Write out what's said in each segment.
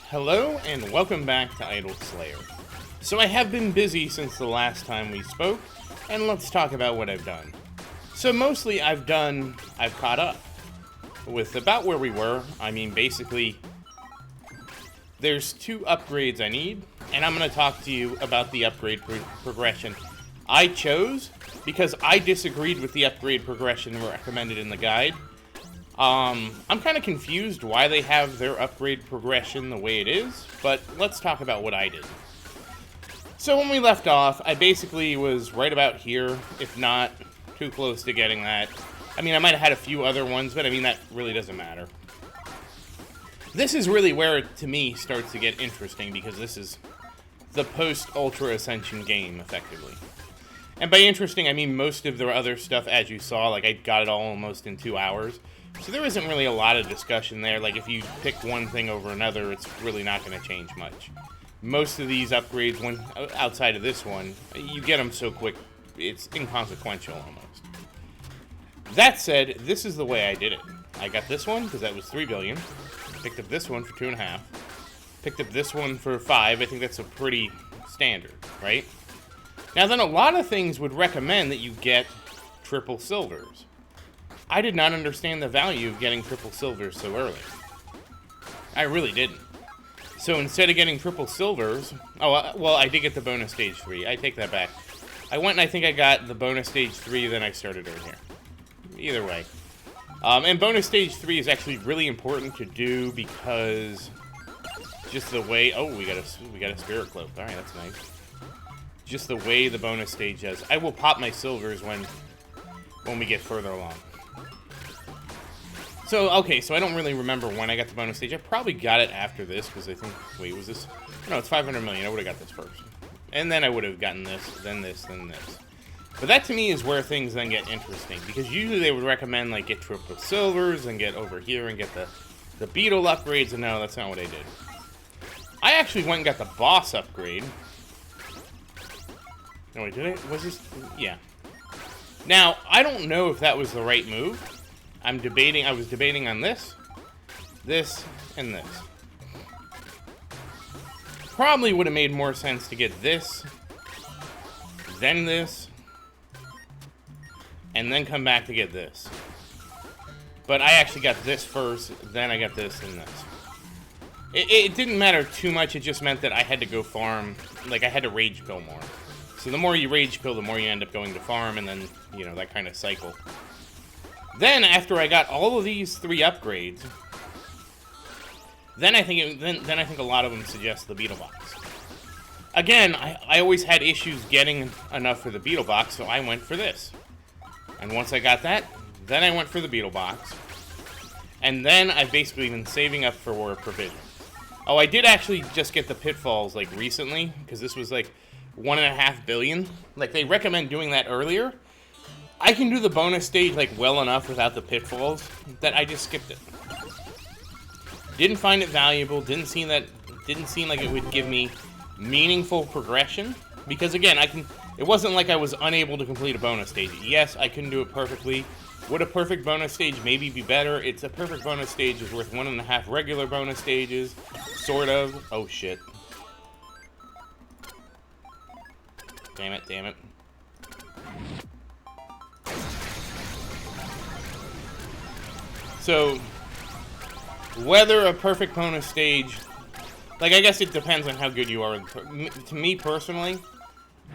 Hello and welcome back to Idle Slayer. So I have been busy since the last time we spoke, and let's talk about what I've done. So mostly I've caught up with about where we were. I mean, basically, there's 2 upgrades I need, and I'm going to talk to you about the upgrade progression I chose because I disagreed with the upgrade progression recommended in the guide. I'm kind of confused why they have their upgrade progression the way it is, but let's talk about what I did. So when we left off, I basically was right about here, if not too close to getting that. I mean, I might have had a few other ones, but I mean, that really doesn't matter. This is really where it, to me, starts to get interesting, because this is the post-Ultra Ascension game, effectively. And by interesting, I mean most of the other stuff, as you saw, like I got it all almost in 2 hours. So there isn't really a lot of discussion there. Like if you pick one thing over another, it's really not going to change much. Most of these upgrades, when outside of this one, you get them so quick, it's inconsequential almost. That said, this is the way I did it. I got this one because that was 3 billion. Picked up this one for 2.5. Picked up this one for 5. I think that's a pretty standard, right? Now then, a lot of things would recommend that you get triple silvers. I did not understand the value of getting triple silvers so early. I really didn't. So instead of getting triple silvers... Oh, well, I did get the bonus stage 3. I take that back. I went and I think I got the bonus stage 3, then I started over here. Either way. And bonus stage 3 is actually really important to do because... just the way... Oh, we got a spirit cloak. Alright, that's nice. Just the way the bonus stage does. I will pop my silvers when we get further along. So, okay, so I don't really remember when I got the bonus stage. I probably got it after this, because I think... Wait, was this... No, it's 500 million. I would have got this first. And then I would have gotten this, then this, then this. But that, to me, is where things then get interesting. Because usually they would recommend, like, get triple silvers, and get over here and get the beetle upgrades, and no, that's not what I did. I actually went and got the boss upgrade. No, wait, did I? Was this... Yeah. Now, I don't know if that was the right move. I was debating on this, and this. Probably would have made more sense to get this, then this, and then come back to get this. But I actually got this first, then I got this and this. It didn't matter too much, it just meant that I had to go farm, like I had to rage pill more. So the more you rage pill, the more you end up going to farm, and then, you know, that kind of cycle. Then, after I got all of these 3 upgrades, then I think a lot of them suggest the beetle box. Again, I always had issues getting enough for the beetle box, so I went for this. And once I got that, then I went for the beetle box. And then I've basically been saving up for provisions. Oh, I did actually just get the pitfalls, like, recently, because this was, like, 1.5 billion. Like, they recommend doing that earlier. I can do the bonus stage, like, well enough without the pitfalls that I just skipped it. Didn't find it valuable, didn't seem like it would give me meaningful progression. Because, again, it wasn't like I was unable to complete a bonus stage. Yes, I couldn't do it perfectly. Would a perfect bonus stage maybe be better? It's a perfect bonus stage is worth 1.5 regular bonus stages. Sort of. Oh, shit. Damn it, damn it. So, whether a perfect bonus stage... Like, I guess it depends on how good you are. To me, personally,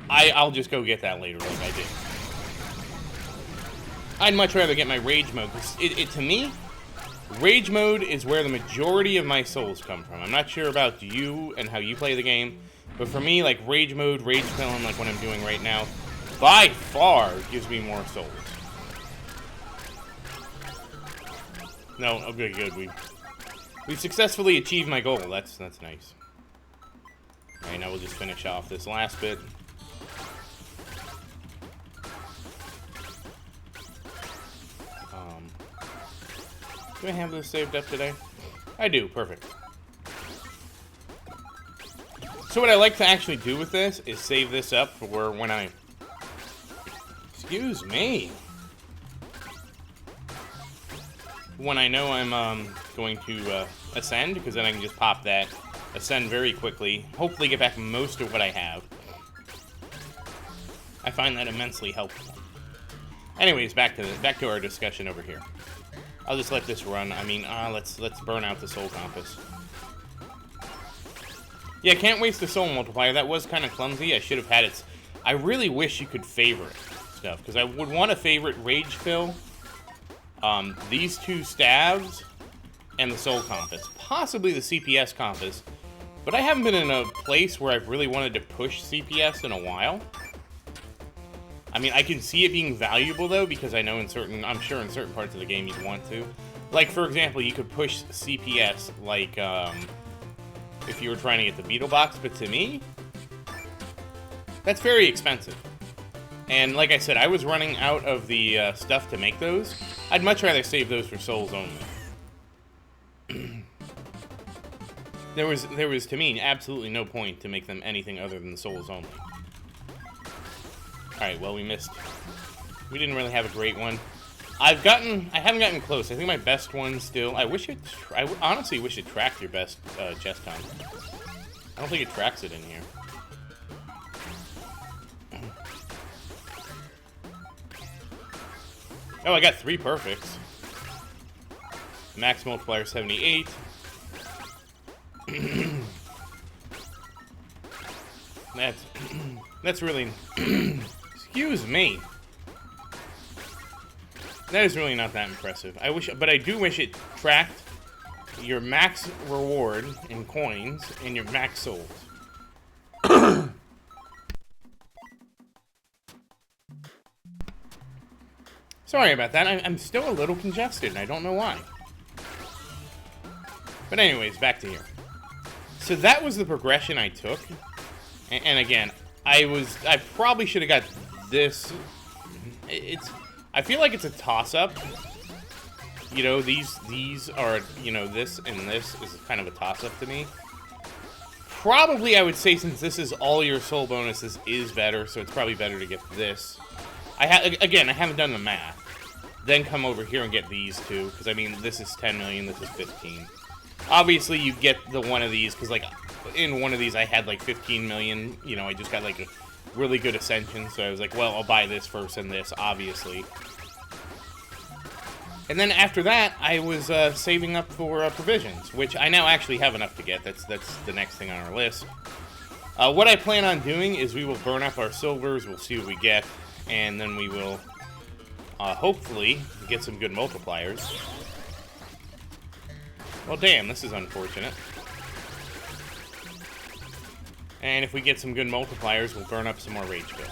I'll just go get that later, like I did. I'd much rather get my rage mode, because to me, rage mode is where the majority of my souls come from. I'm not sure about you and how you play the game, but for me, like, rage mode, rage pilling, like what I'm doing right now, by far gives me more souls. No, okay, good. We've successfully achieved my goal. That's nice. Alright, now we'll just finish off this last bit. Do I have this saved up today? I do, perfect. So what I like to actually do with this is save this up for when I... Excuse me. When I know I'm going to Ascend, because then I can just pop that, Ascend very quickly, hopefully get back most of what I have. I find that immensely helpful. Anyways, back to our discussion over here. I'll just let this run. I mean, let's burn out the soul compass. Yeah, can't waste the soul multiplier. That was kind of clumsy. I should have had it. I really wish you could favorite stuff, because I would want to favorite Rage Pill, these two staves, and the soul compass. Possibly the CPS compass. But I haven't been in a place where I've really wanted to push CPS in a while. I mean, I can see it being valuable, though, because I know I'm sure in certain parts of the game you'd want to. Like, for example, you could push CPS, like, if you were trying to get the Beetle Box, but to me, that's very expensive. And like I said, I was running out of the stuff to make those. I'd much rather save those for souls only. There was, to me, absolutely no point to make them anything other than souls only. Alright, well, we missed. We didn't really have a great one. I haven't gotten close. I think my best one still... I honestly wish it tracked your best chest time. I don't think it tracks it in here. Oh, I got 3 perfects. Max multiplier 78. That's really... Excuse me. That is really not that impressive. But I do wish it tracked your max reward in coins and your max souls. Sorry about that. I'm still a little congested, and I don't know why. But anyways, back to here. So that was the progression I took. And again, I probably should have got this. I feel like it's a toss-up. You know, these are, you know, this and this is kind of a toss-up to me. Probably, I would say, since this is all your soul bonuses, is better, so it's probably better to get this. Again, I haven't done the math. Then come over here and get these two, because, I mean, this is 10 million, this is 15. Obviously, you get the one of these, because, like, in one of these, I had, like, 15 million. You know, I just got, like, a really good Ascension, so I was like, well, I'll buy this first and this, obviously. And then after that, I was saving up for provisions, which I now actually have enough to get. That's the next thing on our list. What I plan on doing is we will burn up our silvers, we'll see what we get, and then we will hopefully get some good multipliers. Well, damn, this is unfortunate. And if we get some good multipliers, we'll burn up some more Rage Pill.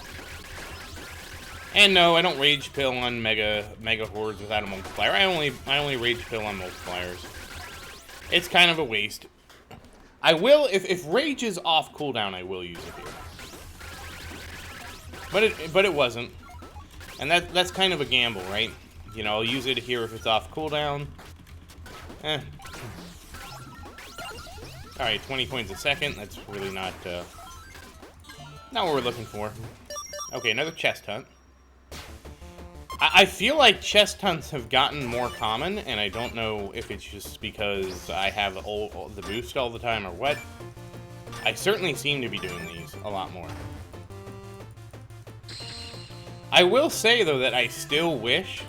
And no, I don't Rage Pill on Mega Hordes without a multiplier. I only Rage Pill on multipliers. It's kind of a waste. I will, if Rage is off cooldown, I will use it here. But it wasn't. And that's kind of a gamble, right? You know, I'll use it here if it's off cooldown. Alright, 20 coins a second. That's really not what we're looking for. Okay, another chest hunt. I feel like chest hunts have gotten more common, and I don't know if it's just because I have the boost all the time or what. I certainly seem to be doing these a lot more. I will say, though, that I still wish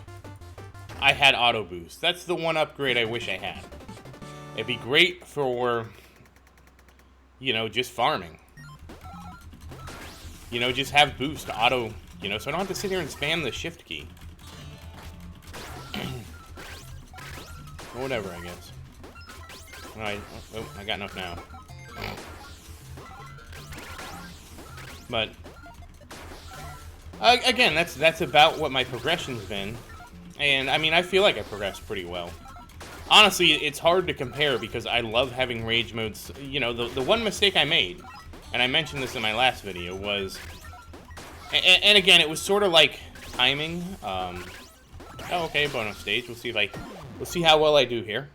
I had auto boost. That's the one upgrade I wish I had. It'd be great for, you know, just farming. You know, just have boost auto, you know, so I don't have to sit here and spam the shift key. Whatever, I guess. Alright, oh, I got enough now. But again, that's about what my progression's been. And, I mean, I feel like I progressed pretty well. Honestly, it's hard to compare because I love having rage modes. You know, the one mistake I made, and I mentioned this in my last video, was... And again, it was sort of like timing. Oh, okay, bonus stage. We'll see how well I do here.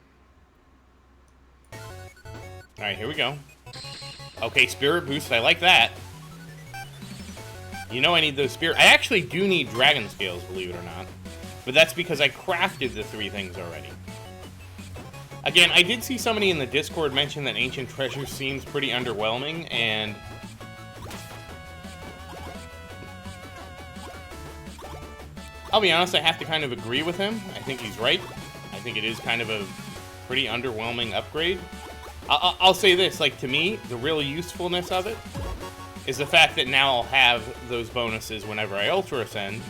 Alright, here we go. Okay, spirit boost. I like that. You know I need those spirit... I actually do need dragon scales, believe it or not. But that's because I crafted the 3 things already. Again, I did see somebody in the Discord mention that Ancient Treasure seems pretty underwhelming, and I'll be honest, I have to kind of agree with him. I think he's right. I think it is kind of a pretty underwhelming upgrade. I'll say this, like, to me, the real usefulness of it is the fact that now I'll have those bonuses whenever I Ultra Ascend.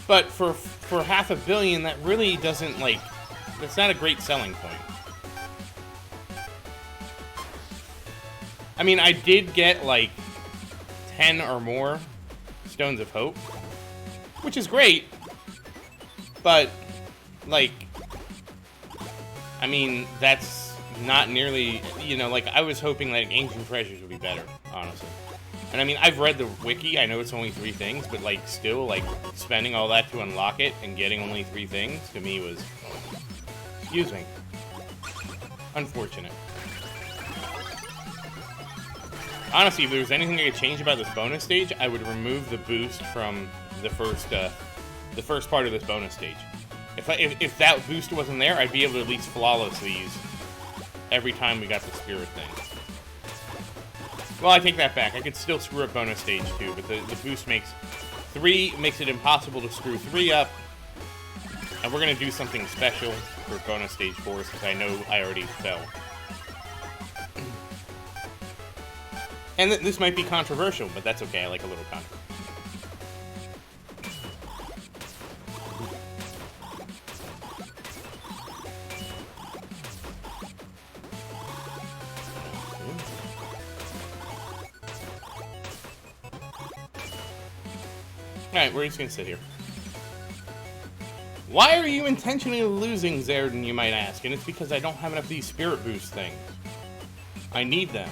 But for $500 million, that really doesn't, like, that's not a great selling point. I mean, I did get, like, 10 or more Stones of Hope, which is great, but, like, I mean, that's not nearly, you know, like, I was hoping, like, Ancient Treasures would be better, honestly. And I mean, I've read the wiki, I know it's only 3 things, but, like, still, like, spending all that to unlock it and getting only 3 things, to me was, excuse me, unfortunate. Honestly, if there was anything I could change about this bonus stage, I would remove the boost from the first part of this bonus stage. If that boost wasn't there, I'd be able to at least flawless these every time we got the spirit thing. Well, I take that back. I could still screw up bonus stage 2, but the boost makes it impossible to screw 3 up. And we're gonna do something special for bonus stage 4 since I know I already fell. And this might be controversial, but that's okay. I like a little controversy. Alright, we're just gonna sit here. Why are you intentionally losing, Zerdon, you might ask? And it's because I don't have enough of these spirit boost things. I need them.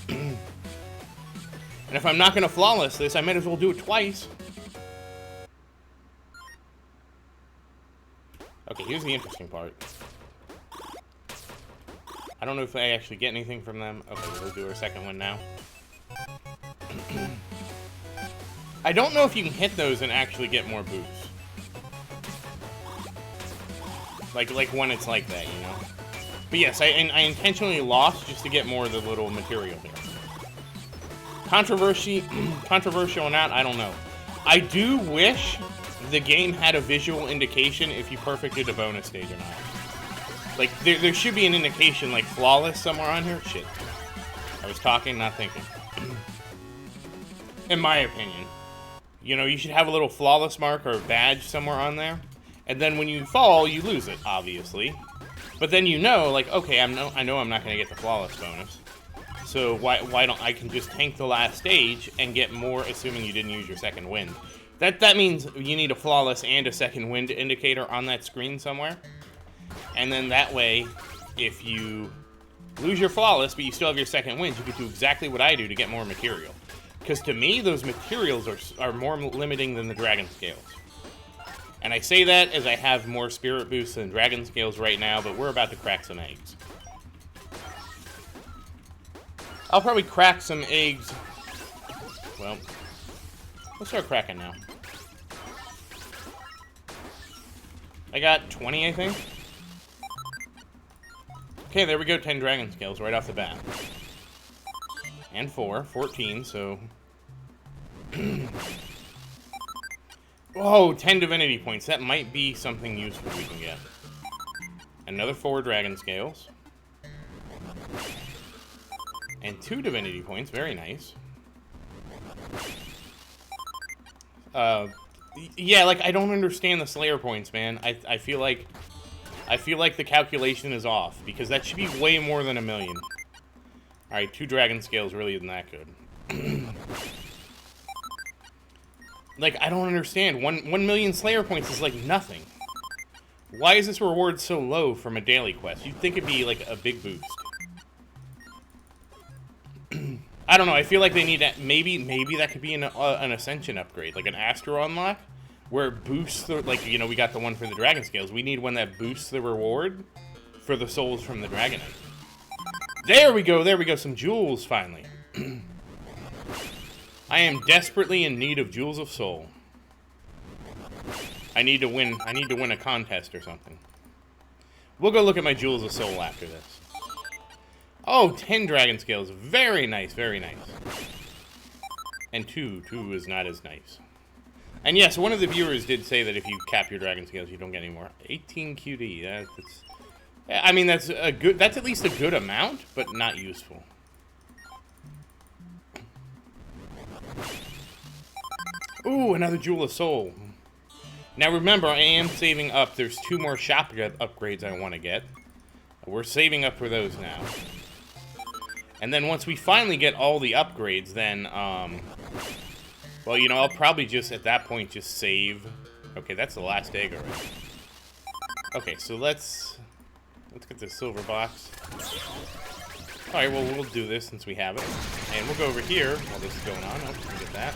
And if I'm not gonna flawless this, I might as well do it twice. Okay, here's the interesting part. I don't know if I actually get anything from them. Okay, we'll do our second one now. I don't know if you can hit those and actually get more boosts. Like when it's like that, you know? But yes, I intentionally lost just to get more of the little material here. Controversial or not, I don't know. I do wish the game had a visual indication if you perfected a bonus stage or not. Like, there should be an indication, like, flawless somewhere on here. Shit. I was talking, not thinking. In my opinion. You know, you should have a little flawless mark or a badge somewhere on there. And then when you fall, you lose it, obviously. But then you know, like, okay, I know I'm not going to get the flawless bonus. So why don't I can just tank the last stage and get more, assuming you didn't use your second wind. That means you need a flawless and a second wind indicator on that screen somewhere. And then that way, if you lose your flawless, but you still have your second wind, you can do exactly what I do to get more material. Because to me, those materials are more limiting than the dragon scales. And I say that as I have more spirit boosts than dragon scales right now, but we're about to crack some eggs. I'll probably crack some eggs. Well, let's start cracking now. I got 20, I think. Okay, there we go, 10 dragon scales right off the bat. And 14, so... Whoa, 10 divinity points. That might be something useful we can get. Another 4 dragon scales. And 2 divinity points, very nice. Yeah, like, I don't understand the Slayer points, man. I feel like the calculation is off, because that should be way more than 1 million. Alright, 2 dragon scales really isn't that good. Like, I don't understand. 1 million Slayer points is like nothing. Why is this reward so low from a daily quest? You'd think it'd be like a big boost. I don't know, I feel like they need that. Maybe that could be an Ascension upgrade, like an Astro unlock, where it boosts the, like, you know, we got the one for the dragon scales. We need one that boosts the reward for the souls from the Dragonite. There we go, some jewels, finally. I am desperately in need of Jewels of Soul. I need to win a contest or something. We'll go look at my Jewels of Soul after this. Oh, 10 dragon scales. Very nice, very nice. And 2 is not as nice. And yes, one of the viewers did say that if you cap your dragon scales, you don't get any more. 18 QD. That's, I mean, that's a good. That's at least a good amount, but not useful. Ooh, another Jewel of Soul. Now remember, I am saving up. There's 2 more shop upgrades I want to get. We're saving up for those now. And then once we finally get all the upgrades, then, well, you know, I'll probably just, at that point, just save. Okay, that's the last egg already. Okay, so let's get this silver box. Alright, well, we'll do this since we have it. And we'll go over here while this is going on. Oh, get that.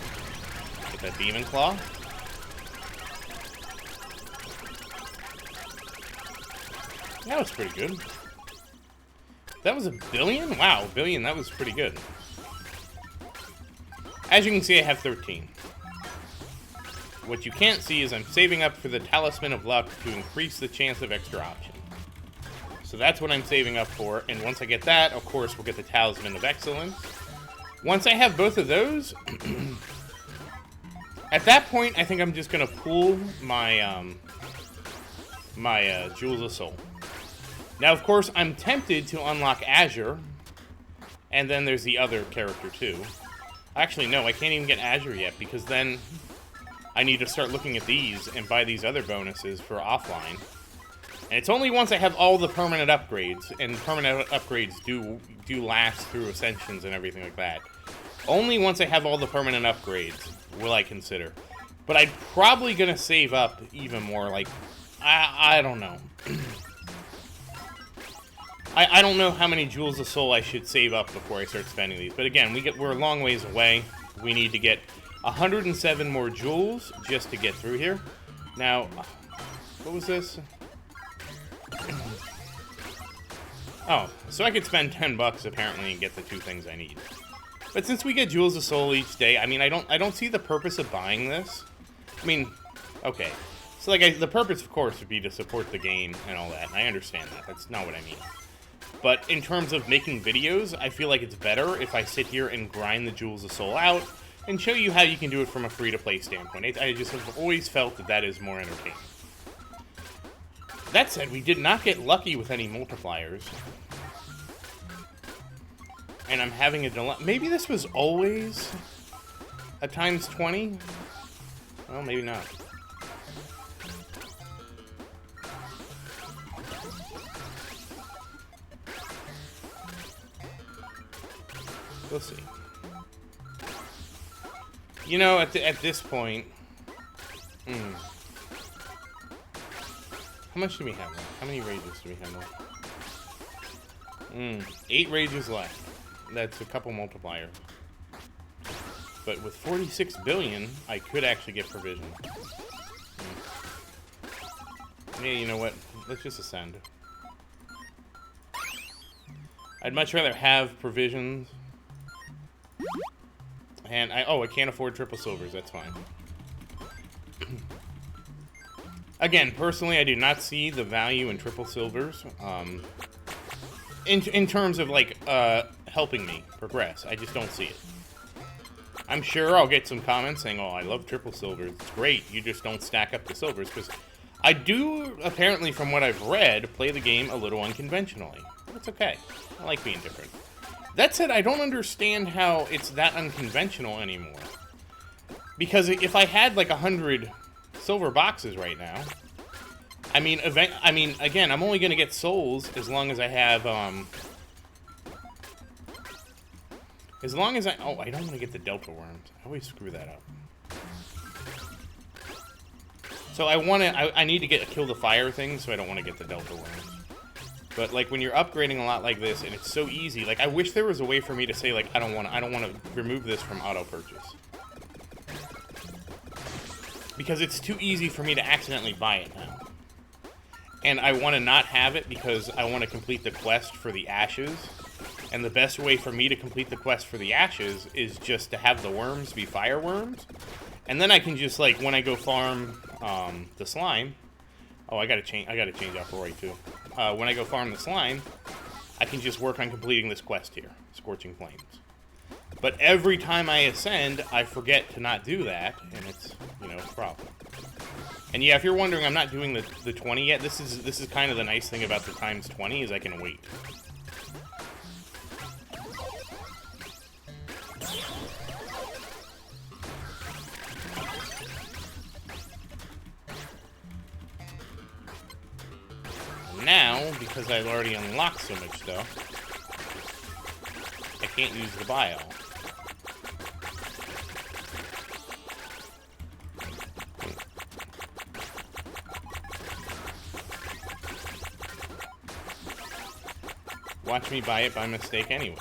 Get that demon claw. That was pretty good. That was $1 billion? Wow, $1 billion, that was pretty good. As you can see, I have 13. What you can't see is I'm saving up for the Talisman of Luck to increase the chance of extra option. So that's what I'm saving up for, and once I get that, of course, we'll get the Talisman of Excellence. Once I have both of those, at that point, I think I'm just going to pull my, Jewels of Soul. Now, of course, I'm tempted to unlock Azure, and then there's the other character, too. Actually, no, I can't even get Azure yet, because then I need to start looking at these and buy these other bonuses for offline. And it's only once I have all the permanent upgrades, and permanent upgrades do last through Ascensions and everything like that. Only once I have all the permanent upgrades will I consider. But I'm probably going to save up even more, like, I don't know. I don't know how many Jewels of Soul I should save up before I start spending these. But again, we're a long ways away. We need to get 107 more jewels just to get through here. Now, what was this? Oh, so I could spend 10 bucks apparently and get the 2 things I need. But since we get Jewels of Soul each day, I mean, I don't see the purpose of buying this. I mean, okay. So like the purpose, of course, would be to support the game and all that. And I understand that. That's not what I mean. But in terms of making videos, I feel like it's better if I sit here and grind the Jewels of Soul out and show you how you can do it from a free-to-play standpoint. I just have always felt that that is more entertaining. That said, we did not get lucky with any multipliers. And I'm having a dilemma. Maybe this was always a times 20? Well, maybe not. We'll see. You know, at this point... How much do we have left? How many rages do we have left? 8 rages left. That's a couple multipliers. But with 46 billion, I could actually get provision. Yeah, you know what? Let's just ascend. I'd much rather have provisions. And I can't afford triple silvers, that's fine. Again, personally, I do not see the value in triple silvers. In terms of, like, helping me progress. I just don't see it. I'm sure I'll get some comments saying, oh, I love triple silvers. It's great. You just don't stack up the silvers. Because I do, apparently, from what I've read, play the game a little unconventionally. It's okay. I like being different. That said, I don't understand how it's that unconventional anymore. Because if I had, like, 100 silver boxes right now, I mean, again, I'm only going to get souls as long as I have, as long as I don't want to get the Delta Worms. I always screw that up. So I need to kill the fire thing, so I don't want to get the Delta Worms. But, like, when you're upgrading a lot like this, and it's so easy, like, I wish there was a way for me to say, like, I don't want to remove this from auto-purchase. Because it's too easy for me to accidentally buy it now. And I want to not have it because I want to complete the quest for the Ashes. And the best way for me to complete the quest for the Ashes is just to have the worms be fire worms. And then I can just, like, when I go farm the slime... Oh, I gotta change out Roy, too. when I go farm the slime, I can just work on completing this quest here, Scorching Flames. But every time I ascend, I forget to not do that, and it's, you know, a problem. And yeah, if you're wondering, I'm not doing the 20 yet. This is kind of the nice thing about the times 20 is I can wait. Now, because I've already unlocked so much stuff, I can't use the bile. Watch me buy it by mistake anyway.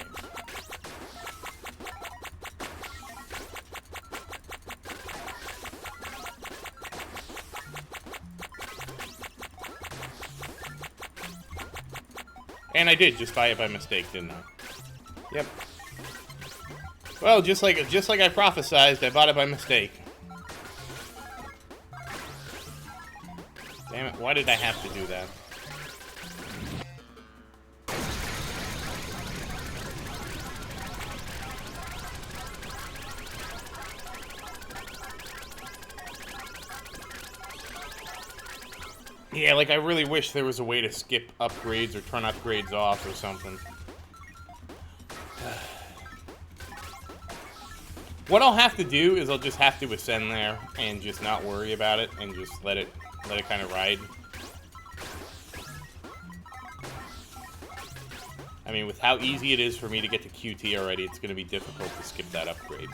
And I did just buy it by mistake, didn't I? Yep. Well, just like I prophesized, I bought it by mistake. Damn it, why did I have to do that? Yeah, like, I really wish there was a way to skip upgrades or turn upgrades off or something. What I'll have to do is I'll just have to ascend there and just not worry about it and just let it kind of ride. I mean, with how easy it is for me to get to QT already, it's going to be difficult to skip that upgrade.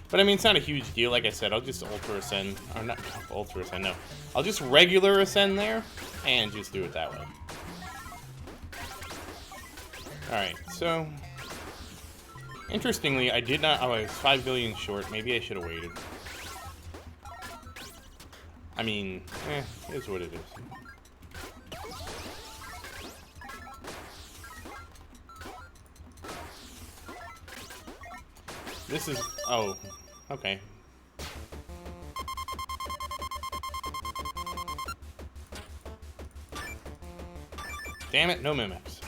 But I mean, it's not a huge deal. Like I said, I'll just Ultra Ascend, or not Ultra Ascend, no. I'll just regular Ascend there, and just do it that way. Alright, so... Interestingly, I did not... Oh, I was 5 billion short. Maybe I should have waited. I mean, it is what it is. This is... Oh, okay. Damn it, no mimics.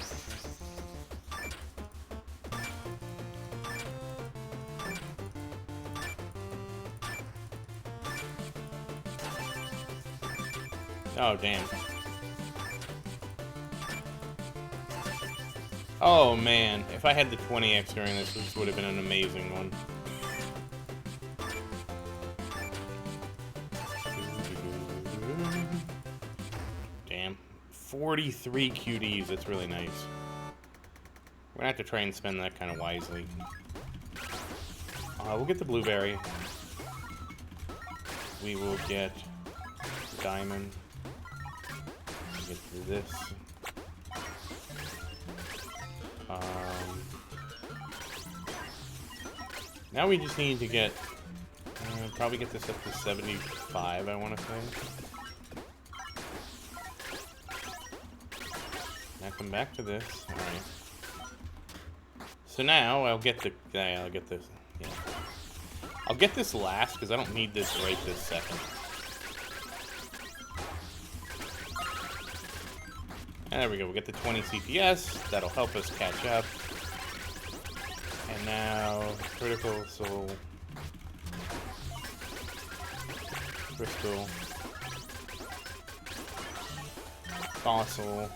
Oh, damn. Oh, man. If I had the 20x during this, this would have been an amazing one. Damn. 43 QDs. That's really nice. We're gonna have to try and spend that kind of wisely. We'll get the blueberry. We will get the diamond. We'll get this. Now we just need to get, probably get this up to 75, I want to say. Now come back to this, alright. So now I'll get the, I'll get this, yeah. I'll get this last, because I don't need this right this second. And there we go, we'll get the 20 CPS, that'll help us catch up. And now, critical soul, crystal, fossil,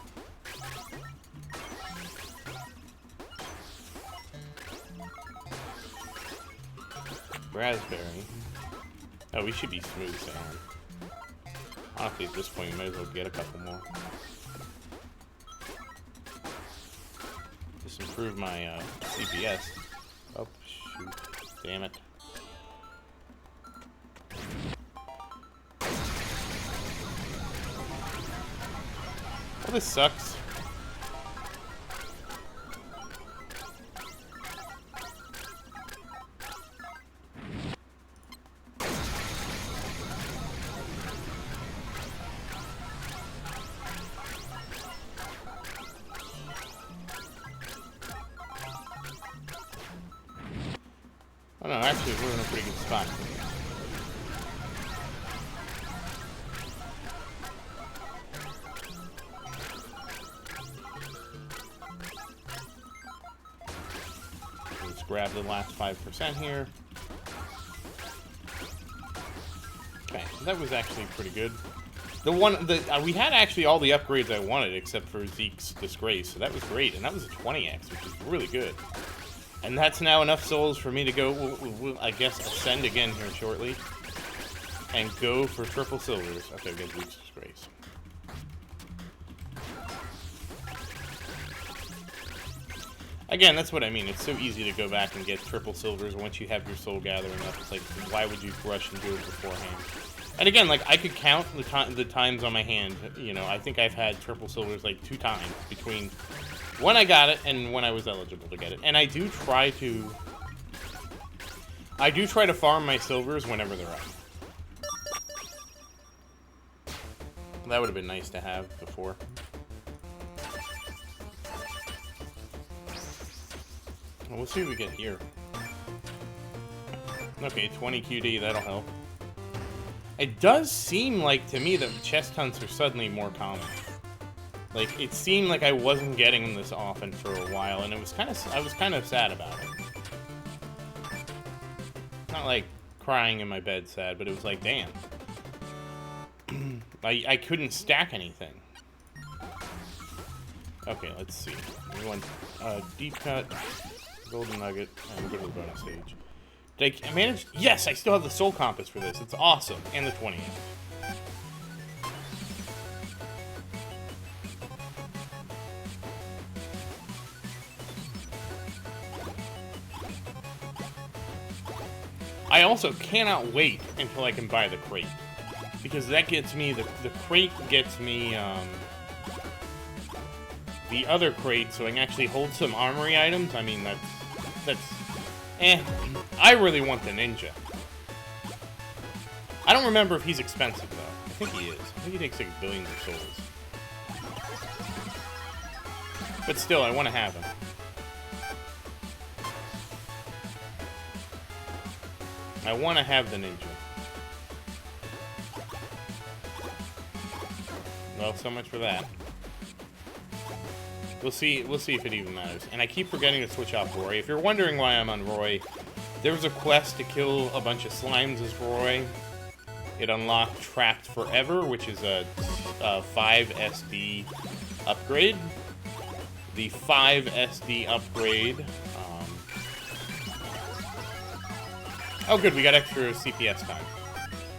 raspberry. Oh, we should be smooth sailing. Honestly, at this point, we might as well get a couple more. Just improve my CPS. Oh, shoot. Damn it. Oh, this sucks. Oh no, actually we're in a pretty good spot. just grab the last 5% here. Okay, that was actually pretty good. We had actually all the upgrades I wanted except for Zeke's Disgrace, so that was great. And that was a 20x, which is really good. And that's now enough souls for me to go, I guess, ascend again here shortly. And go for triple silvers. Okay, we got Zeke's Disgrace. Again, that's what I mean. It's so easy to go back and get triple silvers once you have your soul gathering up. It's like, why would you rush and do it beforehand? And again, like, I could count the times on my hand. You know, I think I've had triple silvers like 2 times between when I got it and when I was eligible to get it. And I do try to farm my silvers whenever they're up. That would have been nice to have before. Well, we'll see what we get here. Okay, 20 QD, that'll help. It does seem like, to me, that chest hunts are suddenly more common. Like, it seemed like I wasn't getting them this often for a while, and it was I was kind of sad about it. Not like crying in my bed sad, but it was like, damn. I couldn't stack anything. Okay, let's see. We want deep cut, golden nugget, and we'll go to the bonus stage. Did I manage? Yes, I still have the soul compass for this. It's awesome. And the 20. I also cannot wait until I can buy the crate. Because that gets me, the crate gets me, the other crate, so I can actually hold some armory items. I mean, that's, I really want the ninja. I don't remember if he's expensive, though. I think he is. I think he takes, like, billions of souls. But still, I want to have him. I want to have the ninja. Well, so much for that. We'll see if it even matters. And I keep forgetting to switch off Roy. If you're wondering why I'm on Roy, there was a quest to kill a bunch of slimes as Roy. It unlocked Trapped Forever, which is a 5 SD upgrade. The 5 SD upgrade. Oh, good, we got extra CPS time.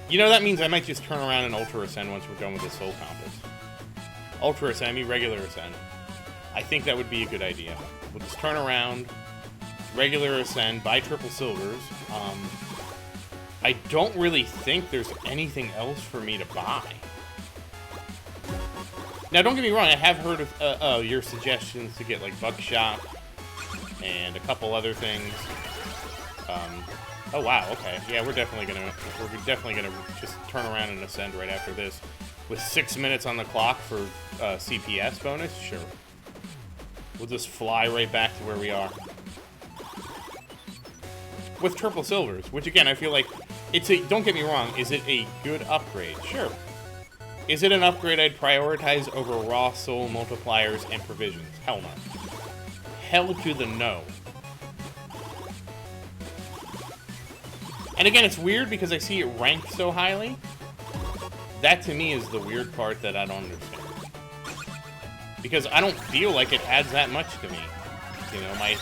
You know, that means I might just turn around and Ultra Ascend once we're done with the Soul Compass. Ultra Ascend, I mean regular Ascend. I think that would be a good idea. We'll just turn around, regular Ascend, buy triple silvers. I don't really think there's anything else for me to buy. Now, don't get me wrong, I have heard of your suggestions to get, like, Buckshot and a couple other things. Oh, wow, okay. Yeah, we're definitely gonna just turn around and ascend right after this. With 6 minutes on the clock for CPS bonus? Sure. We'll just fly right back to where we are. With triple silvers, which again, I feel like don't get me wrong, is it a good upgrade? Sure. Is it an upgrade I'd prioritize over raw soul multipliers and provisions? Hell no. Hell to the no. And again, it's weird because I see it ranked so highly. That to me is the weird part that I don't understand. Because I don't feel like it adds that much to me. You know, my...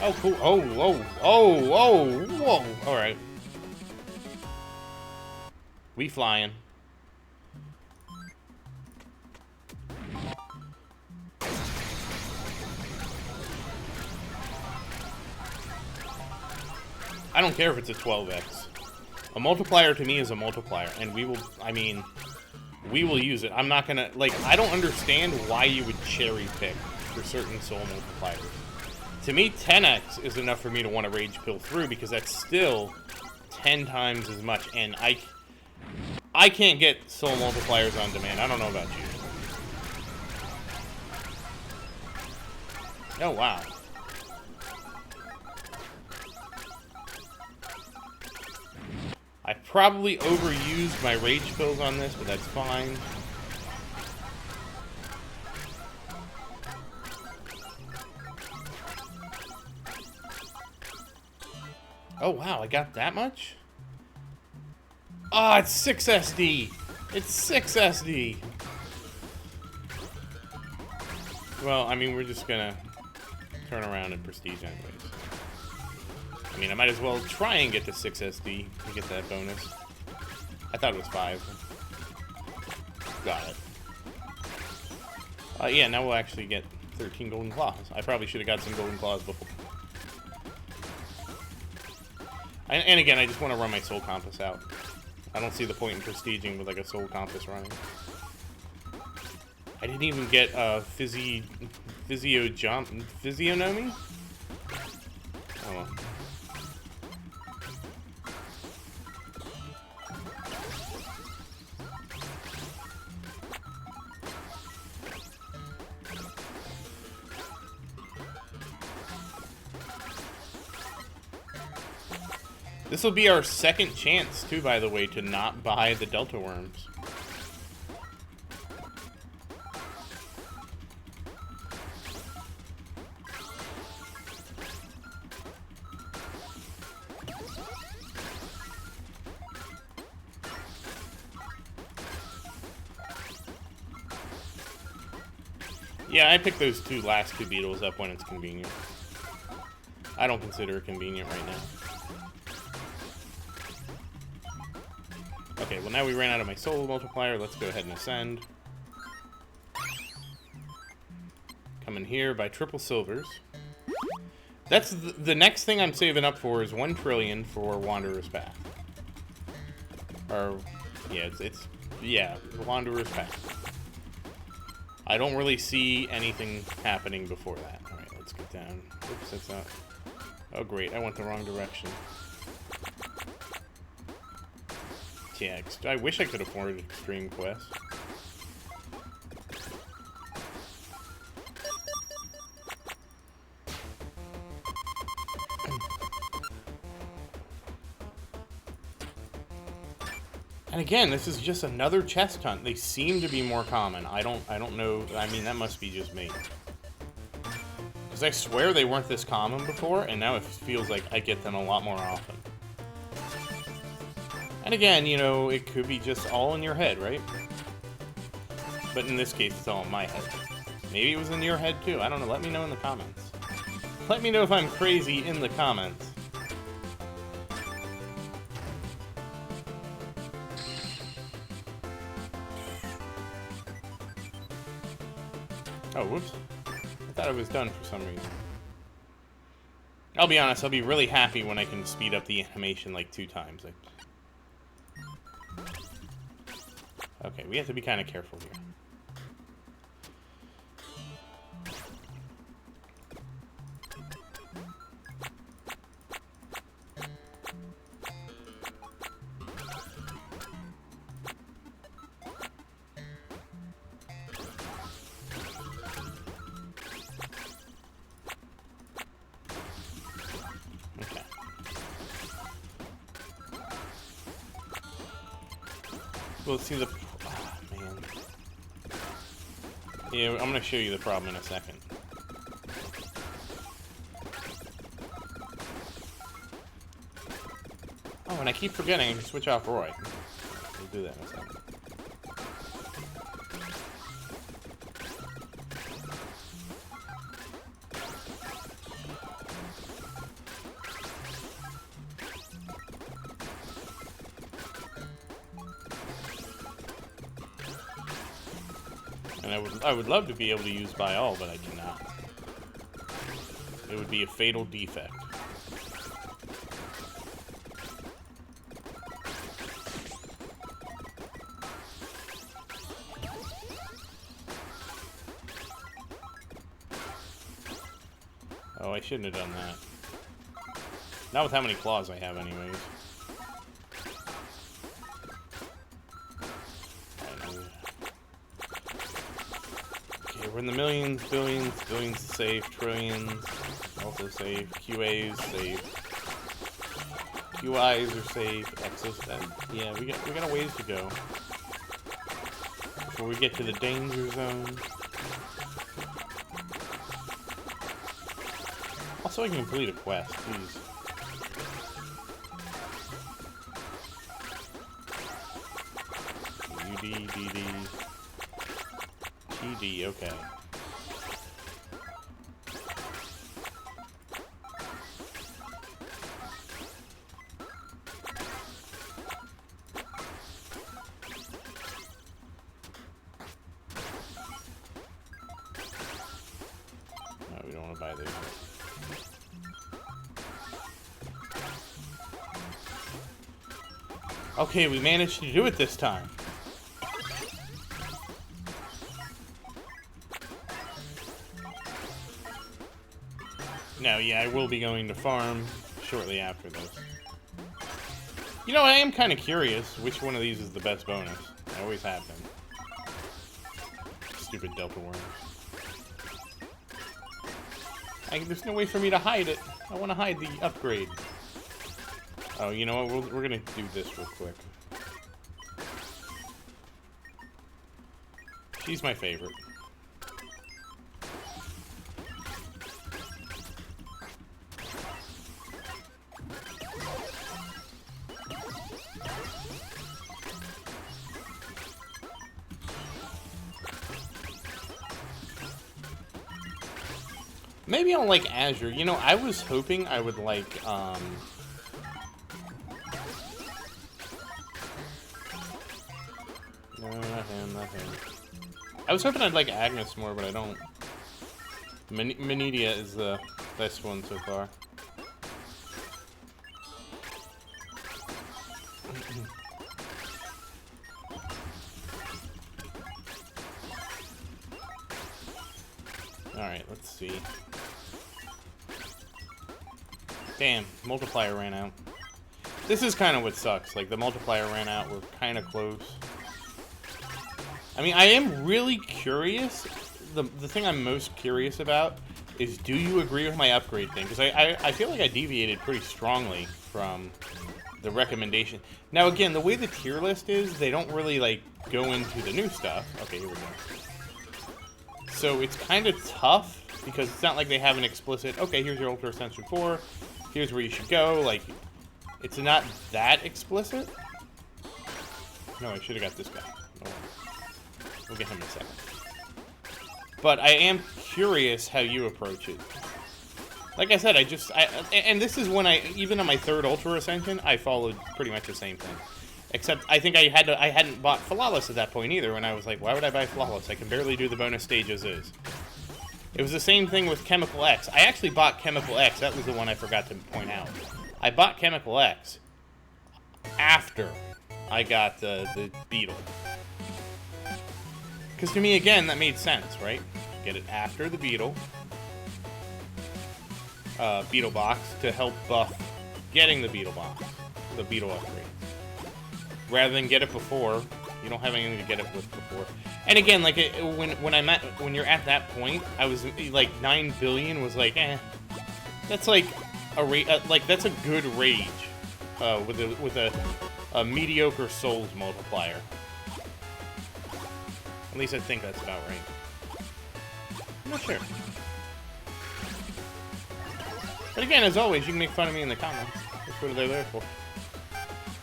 Oh, cool. Oh, whoa. Oh, whoa. Whoa. Alright. We flying. I don't care if it's a 12x. A multiplier to me is a multiplier, and we will use it. I'm not gonna, like, I don't understand why you would cherry pick for certain soul multipliers. To me, 10x is enough for me to want to rage pill through, because that's still 10 times as much, and I can't get soul multipliers on demand. I don't know about you. Oh, wow. I probably overused my rage pills on this, but that's fine. Oh, wow, I got that much? Ah, oh, it's 6 SD. It's 6 SD. Well, I mean, we're just gonna turn around and prestige anyways. I mean, I might as well try and get to 6 SD to get that bonus. I thought it was 5. Got it. Yeah, now we'll actually get 13 golden claws. I probably should have got some golden claws before. And again, I just want to run my soul compass out. I don't see the point in prestiging with like a soul compass running. I didn't even get physiognomy? Oh well. This will be our second chance, too, by the way, to not buy the Delta Worms. Yeah, I picked those last two beetles up when it's convenient. I don't consider it convenient right now. Okay, well now we ran out of my soul multiplier. Let's go ahead and ascend. Come in here, buy triple silvers. That's the next thing I'm saving up for is 1 trillion for Wanderer's Path. Or, yeah, yeah, Wanderer's Path. I don't really see anything happening before that. Alright, let's get down. Oops, that's not... Oh great, I went the wrong direction. Yeah, I wish I could afford Extreme Quest. And again, this is just another chest hunt. They seem to be more common. I don't know. I mean, that must be just me. Because I swear they weren't this common before, and now it feels like I get them a lot more often. And again, you know, it could be just all in your head, right? But in this case, it's all in my head. Maybe it was in your head, too. I don't know. Let me know in the comments. Let me know if I'm crazy in the comments. Oh, whoops. I thought it was done for some reason. I'll be honest, I'll be really happy when I can speed up the animation like 2 times. Like... Okay, we have to be kind of careful here. Well, see the... Oh, man. Yeah, I'm going to show you the problem in a second. Oh, and I keep forgetting I can switch off Roy. We'll do that in a second. And I would love to be able to use by all, but I cannot. It would be a fatal defect. Oh, I shouldn't have done that. Not with how many claws I have anyways. We're in the millions, billions, billions safe, trillions, also safe, QAs safe, QIs are safe, exos, yeah, we got a ways to go before we get to the danger zone. Also, I can complete a quest, jeez. TD, okay. No, we don't want to buy those. Okay, we managed to do it this time. No, yeah, I will be going to farm shortly after this. You know, I am kind of curious which one of these is the best bonus. I always have been. Stupid Delta Worms. There's no way for me to hide it. I want to hide the upgrade. Oh, you know what? We're gonna do this real quick. She's my favorite. Maybe I'll like Azure. You know, I was hoping I would like, no, not him, not him. I was hoping I'd like Agnes more, but I don't. Menidia is the best one so far. Alright, let's see. Damn, multiplier ran out. This is kind of what sucks. Like, the multiplier ran out. We're kind of close. I mean, I am really curious. The thing I'm most curious about is, do you agree with my upgrade thing? Because I feel like I deviated pretty strongly from the recommendation. Now, again, the way the tier list is, they don't really, like, go into the new stuff. Okay, here we go. So it's kind of tough, because it's not like they have an explicit, okay, here's your Ultra Ascension 4, here's where you should go. Like, it's not that explicit. No, I should have got this guy. No worries. We'll get him in a second. But I am curious how you approach it. Like I said, and this is when even on my third Ultra Ascension, I followed pretty much the same thing. Except I think I hadn't bought Flawless at that point either, when I was like, why would I buy Flawless? I can barely do the bonus stage as is. It was the same thing with Chemical X. I actually bought Chemical X. That was the one I forgot to point out. I bought Chemical X after I got the Beetle. Because to me, again, that made sense, right? Get it after the Beetle. Beetle box to help buff getting the Beetle box. The Beetle upgrade. Rather than get it before. You don't have anything to get it with before. And again, like, when you're at that point, I was, like, 9 billion was like, eh. That's like that's a good rage. With a mediocre souls multiplier. At least I think that's about right. I'm not sure. But again, as always, you can make fun of me in the comments. That's what they're there for.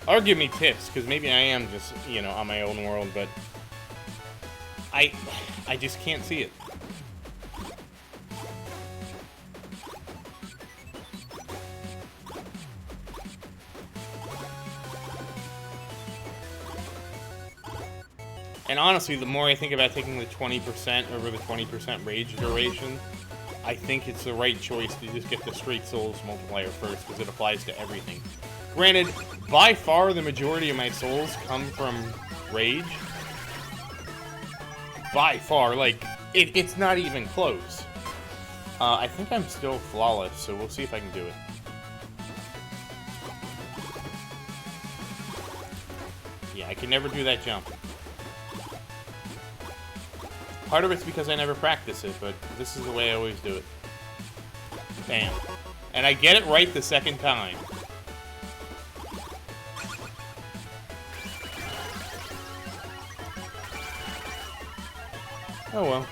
Or give me tips, because maybe I am just, you know, on my own world, but I just can't see it. And honestly, the more I think about taking the 20% over the 20% rage duration, I think it's the right choice to just get the straight souls multiplier first, because it applies to everything. Granted, by far the majority of my souls come from rage. By far, like, it's not even close. I think I'm still flawless, so we'll see if I can do it. Yeah, I can never do that jump. Part of it's because I never practice it, but this is the way I always do it. Bam. And I get it right the second time. Oh well.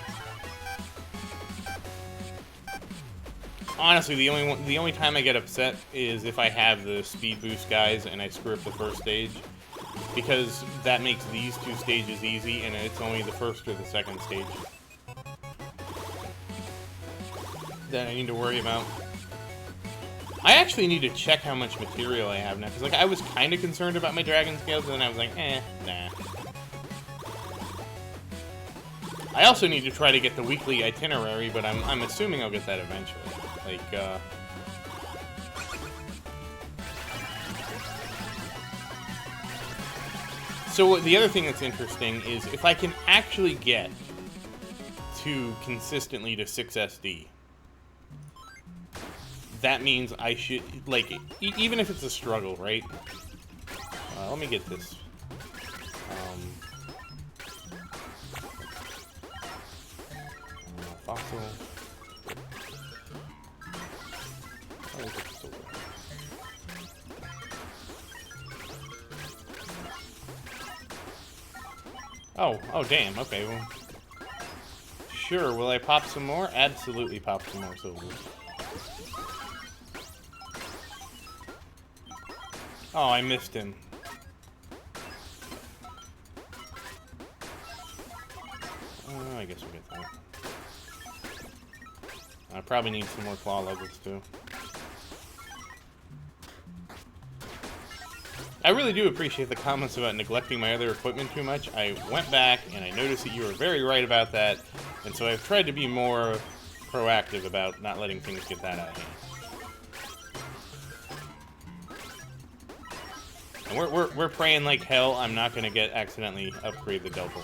Honestly, the only time I get upset is if I have the speed boost guys and I screw up the first stage. because that makes these 2 stages easy, and it's only the first or the second stage that I need to worry about. I actually need to check how much material I have now, because like I was kind of concerned about my dragon scales, and then I was like, nah. I also need to try to get the weekly itinerary, but I'm assuming I'll get that eventually. Like, so the other thing that's interesting is if I can actually get to consistently to 6 SD, that means I should, like, even if it's a struggle, right? Let me get this. Fossil. Oh, damn. Okay, well. Sure, will I pop some more? Absolutely pop some more silver. Oh, I missed him. I guess we'll get that. I probably need some more claw levels, too. I really do appreciate the comments about neglecting my other equipment too much. I went back, and I noticed that you were very right about that, and so I've tried to be more proactive about not letting things get that out of hand. And we're praying like hell I'm not going to accidentally upgrade the Delta.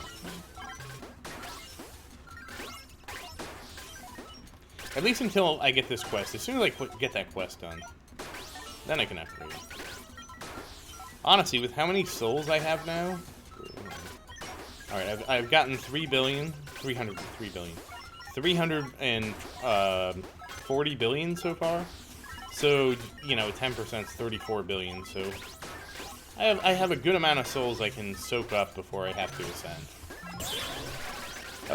At least until I get this quest. As soon as I get that quest done, then I can upgrade it. Honestly, with how many souls I have now... Alright, I've gotten 3 billion... 303 billion. 340 billion so far. So, you know, 10% is 34 billion, so... I have a good amount of souls I can soak up before I have to ascend.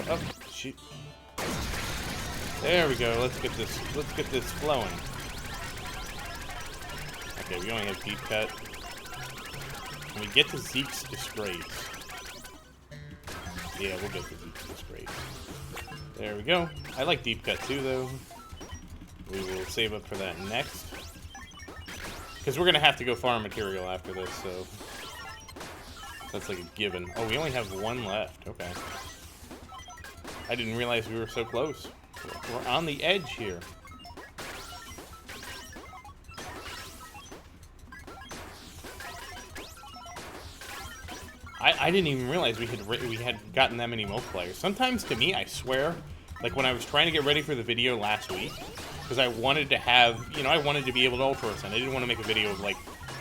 Oh, shoot. There we go. Let's get this flowing. Okay, we only have deep cut. Can we get to Zeke's disgrace? Yeah, we'll get to Zeke's disgrace. There we go. I like deep cut too, though. We will save up for that next. Because we're gonna have to go farm material after this, so that's like a given. Oh, we only have 1 left. Okay. I didn't realize we were so close. We're on the edge here. I didn't even realize we had gotten that many multipliers. Sometimes, to me, I swear, like when I was trying to get ready for the video last week, because I wanted to have, you know, I wanted to be able to Ultra Ascend. I didn't want to make a video of like,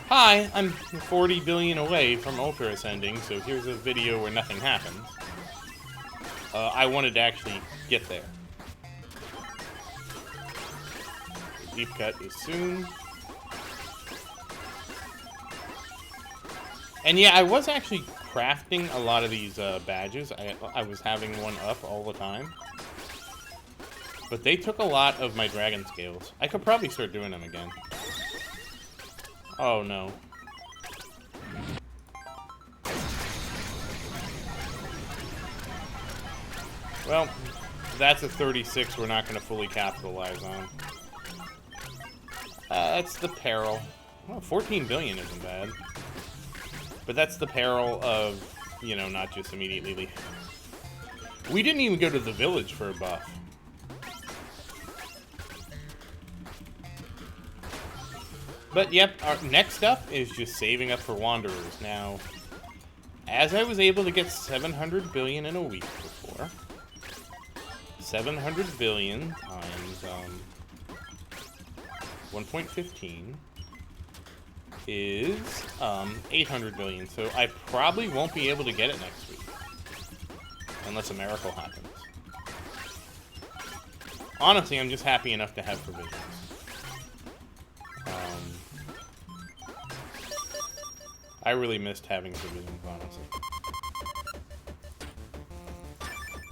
hi, I'm 40 billion away from Ultra Ascending, so here's a video where nothing happens. I wanted to actually get there. Deep cut is soon. And yeah, I was actually crafting a lot of these badges. I was having one up all the time. But they took a lot of my dragon scales. I could probably start doing them again. Oh no. Well, that's a 36 we're not going to fully capitalize on. That's the peril. Well, 14 billion isn't bad. But that's the peril of, you know, not just immediately leave. We didn't even go to the village for a buff. But yep, our next up is just saving up for Wanderers. Now, as I was able to get 700 billion in a week before, 700 billion times 1.15 is 800 billion. So I probably won't be able to get it next week unless a miracle happens. Honestly, I'm just happy enough to have provisions. I really missed having provisions, honestly.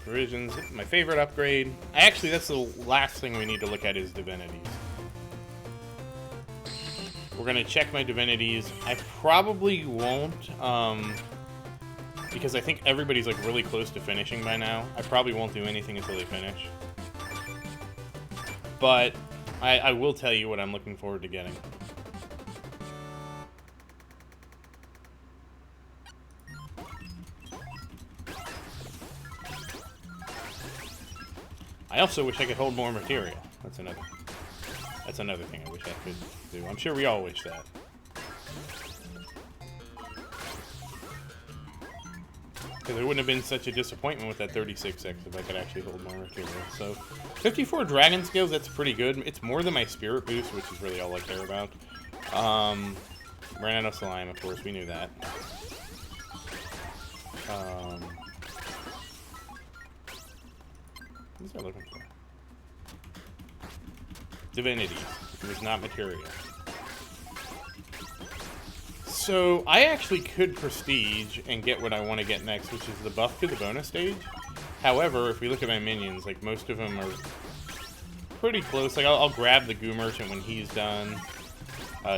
Provisions, my favorite upgrade. Actually, that's the last thing we need to look at is divinities. We're gonna check my divinities. I probably won't, because I think everybody's like really close to finishing by now. I probably won't do anything until they finish. But I will tell you what I'm looking forward to getting. I also wish I could hold more material. That's another thing I wish I could do. I'm sure we all wish that. Because it wouldn't have been such a disappointment with that 36X if I could actually hold more material. So, 54 dragon scales, that's pretty good. It's more than my spirit boost, which is really all I care about. Ran out of slime, of course, we knew that. What was I looking for? Divinity. It was not material. So, I actually could prestige and get what I want to get next, which is the buff to the bonus stage. However, if we look at my minions, like, most of them are pretty close. Like, I'll grab the Goo Merchant when he's done.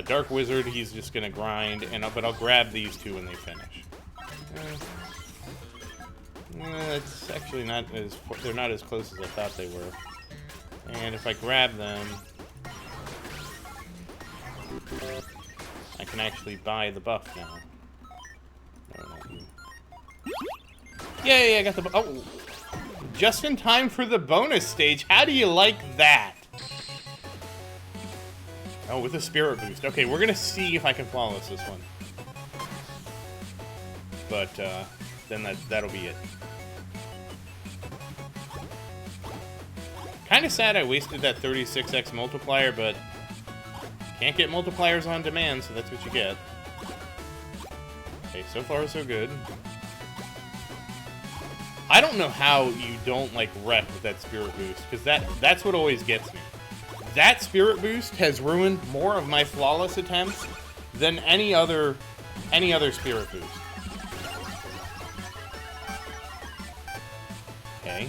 Dark Wizard, he's just gonna grind, but I'll grab these two when they finish. It's actually not as... They're not as close as I thought they were. And if I grab them... I can actually buy the buff now. No, not you. Yay, I got the... Oh! Just in time for the bonus stage. How do you like that? Oh, with a spirit boost. Okay, we're gonna see if I can flawless this one. But, then that'll be it. Kinda sad I wasted that 36X multiplier, but... Can't get multipliers on demand, so that's what you get. Okay, so far so good. I don't know how you don't, like, wreck with that spirit boost, because that's what always gets me. That spirit boost has ruined more of my flawless attempts than any other spirit boost. Okay.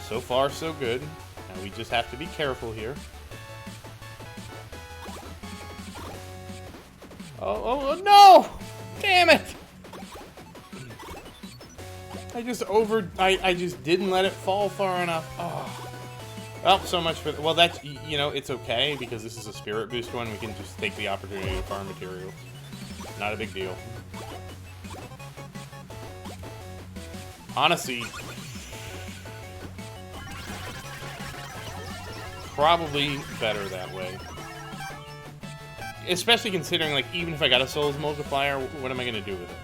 So far, so good. Now we just have to be careful here. Oh, no! Damn it! I just didn't let it fall far enough. Oh. Well, so much for... Well, that's... You know, it's okay, because this is a spirit boost one. We can just take the opportunity to farm material. Not a big deal. Honestly... Probably better that way. Especially considering, like, even if I got a Souls multiplier, what am I going to do with it?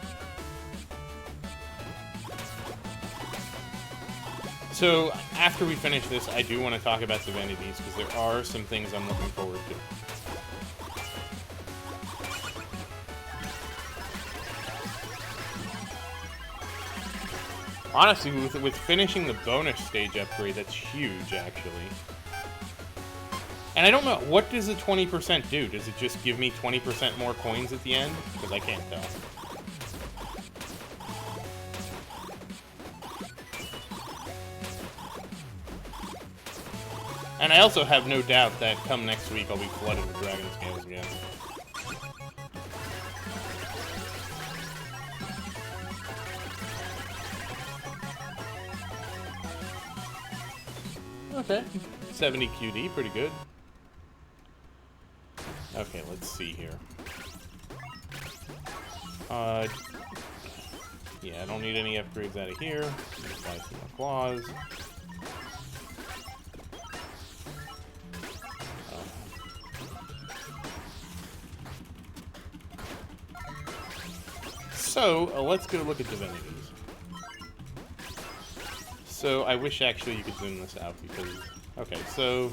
So, after we finish this, I do want to talk about Divinities, because there are some things I'm looking forward to. Honestly, with finishing the bonus stage upgrade, that's huge, actually. And I don't know, what does the 20% do? Does it just give me 20% more coins at the end? Because I can't tell. And I also have no doubt that come next week I'll be flooded with dragon scales again. Okay, 70 QD, pretty good. Okay, let's see here. Yeah, I don't need any upgrades out of here. Let's buy some more claws. So, let's go look at Divinities. So, I wish actually you could zoom this out because... Okay, so...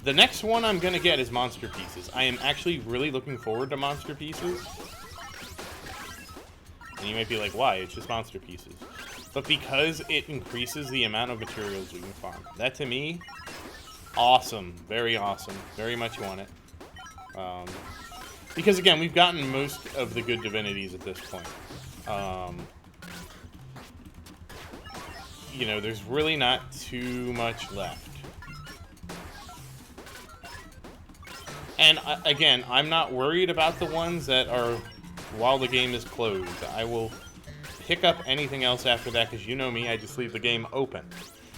The next one I'm gonna get is Monster Pieces. I am actually really looking forward to Monster Pieces. And you might be like, why? It's just Monster Pieces. But because it increases the amount of materials we can farm. That, to me, awesome. Very awesome. Very much want it. Because, again, we've gotten most of the good Divinities at this point. You know, there's really not too much left. And again, I'm not worried about the ones that are while the game is closed. I will pick up anything else after that, because you know me, I just leave the game open.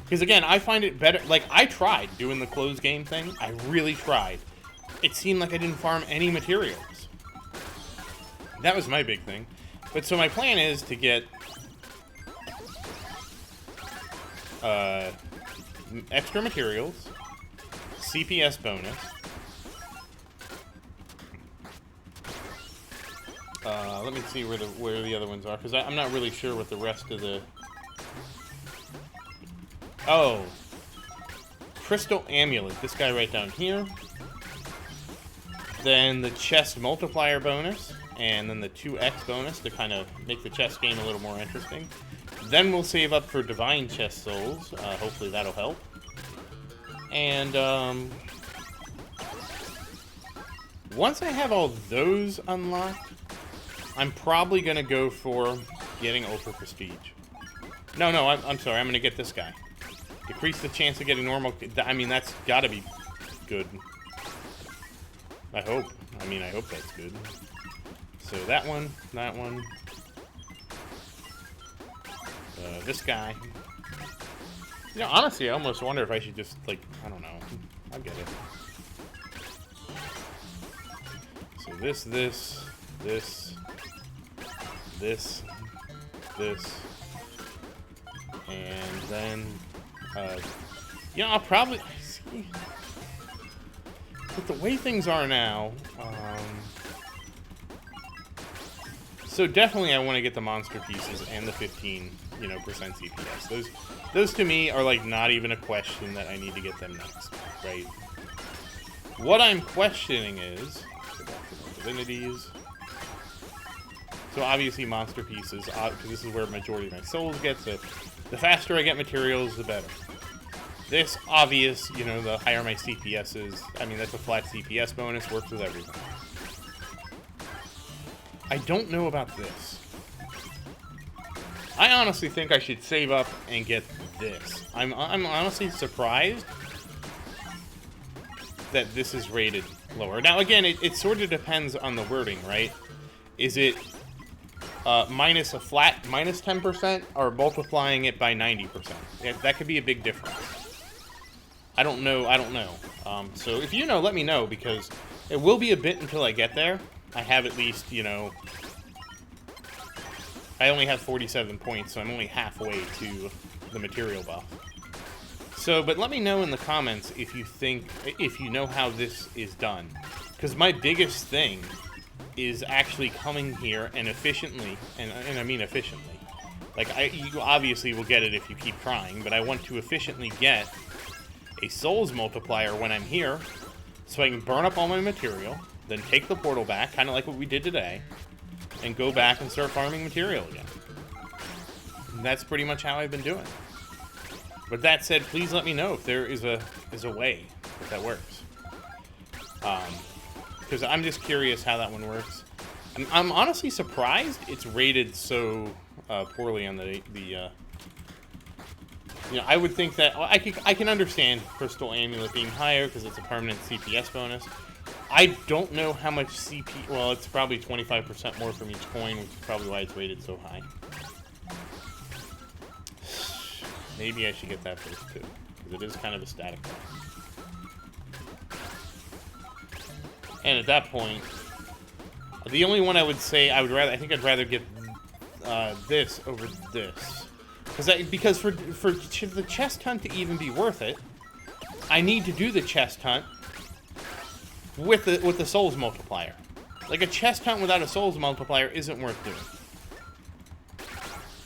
Because again, I find it better, like, I tried doing the closed game thing. I really tried. It seemed like I didn't farm any materials. That was my big thing. But so my plan is to get extra materials, CPS bonus, let me see where the other ones are, because I'm not really sure what the rest of the... Oh, Crystal Amulet, this guy right down here. Then the chest multiplier bonus, and then the 2x bonus to kind of make the chest game a little more interesting. Then we'll save up for Divine Chest Souls, hopefully that'll help. And once I have all those unlocked, I'm probably going to go for getting Ultra Prestige. No, I'm sorry, I'm going to get this guy. Decrease the chance of getting normal... I mean, that's got to be good. I hope. I mean, I hope that's good. So that one, this guy. You know, honestly, I almost wonder if I should just, like, I don't know. I'll get it. So this, and then, you know, I'll probably, see, with the way things are now, so definitely I want to get the monster pieces and the 15, you know, percent CPS. Those to me are like not even a question that I need to get them next, right? What I'm questioning is, go back to the divinities. So obviously monster pieces, because this is where the majority of my souls get, so the faster I get materials, the better. This, obvious, you know, the higher my CPS is, I mean, that's a flat CPS bonus, works with everything. I don't know about this. I honestly think I should save up and get this. I'm honestly surprised that this is rated lower. Now, again, it sort of depends on the wording, right? Is it minus a flat minus 10% or multiplying it by 90%? That could be a big difference. I don't know. So if you know, let me know, because it will be a bit until I get there. I have at least, you know, I only have 47 points, so I'm only halfway to the material buff. So, but let me know in the comments if you know how this is done. Because my biggest thing is actually coming here and efficiently, and I mean efficiently. Like, you obviously will get it if you keep trying, but I want to efficiently get a souls multiplier when I'm here, so I can burn up all my material, then take the portal back, kind of like what we did today, and go back and start farming material again. And that's pretty much how I've been doing. But that said, please let me know if there is a way that works. Because I'm just curious how that one works. I'm honestly surprised it's rated so poorly on the you know, I would think that I can understand Crystal Amulet being higher because it's a permanent CPS bonus. I don't know how much CP... Well, it's probably 25% more from each coin, which is probably why it's rated so high. Maybe I should get that first, too, because it is kind of a static one. And at that point, the only one I would say I think I'd rather get this over this. Because for the chest hunt to even be worth it, I need to do the chest hunt with the souls multiplier. Like, a chest hunt without a souls multiplier isn't worth doing.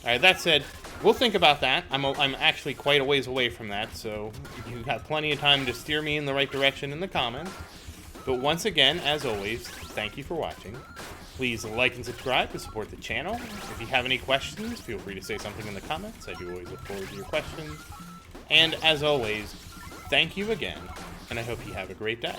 Alright, that said, we'll think about that. I'm actually quite a ways away from that, so you've got plenty of time to steer me in the right direction in the comments. But once again, as always, thank you for watching. Please like and subscribe to support the channel. If you have any questions, feel free to say something in the comments. I do always look forward to your questions. And as always, thank you again, and I hope you have a great day.